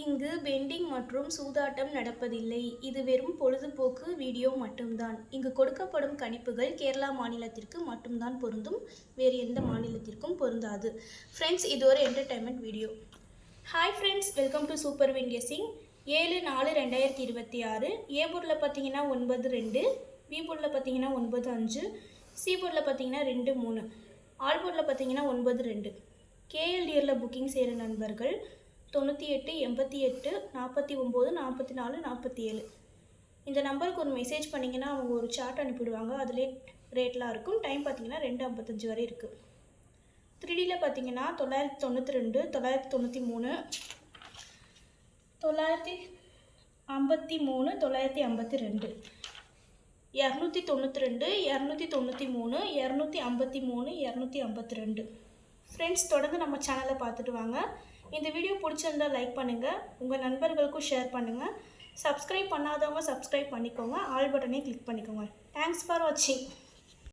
இங்கு பெண்டிங் மற்றும் சூதாட்டம் நடப்பதில்லை. இது வெறும் பொழுதுபோக்கு வீடியோ மட்டும்தான். இங்கு கொடுக்கப்படும் கணிப்புகள் கேரளா மாநிலத்திற்கு மட்டும்தான் பொருந்தும். வேறு எந்த மாநிலத்திற்கும் பொருந்தாது. ஃப்ரெண்ட்ஸ், இது ஒரு entertainment video. Hi friends, welcome to super win guessing. 7/4/2026 ஏ போர்டில் பார்த்தீங்கன்னா 9-2, பி போர்டில் பார்த்தீங்கன்னா 9-5, சி போர்டில் பார்த்தீங்கன்னா 2-3, ஆல் போர்டில் பார்த்தீங்கன்னா 9-2. கேஎல்டிஆரில் புக்கிங் செய்கிற நண்பர்கள் 98 88 49 44 47 இந்த நம்பருக்கு ஒரு மெசேஜ் பண்ணிங்கன்னா அவங்க ஒரு சார்ட் அனுப்பிவிடுவாங்க. அதிலே ரேட்லாம் இருக்கும். டைம் பார்த்தீங்கன்னா 2:55 வரை இருக்குது. 3Dயில் பார்த்தீங்கன்னா 992 993 953 952 292 293 253 252. ஃப்ரெண்ட்ஸ், தொடர்ந்து நம்ம சேனலை பார்த்துட்டு வாங்க. இந்த வீடியோ பிடிச்சிருந்தால் லைக் பண்ணுங்கள், உங்கள் நண்பர்களுக்கும் ஷேர் பண்ணுங்கள். சப்ஸ்கிரைப் பண்ணாதவங்க சப்ஸ்கிரைப் பண்ணிக்கோங்க, ஆல் பட்டனையும் கிளிக் பண்ணிக்கோங்க. தேங்க்ஸ் ஃபார் வாட்சிங்.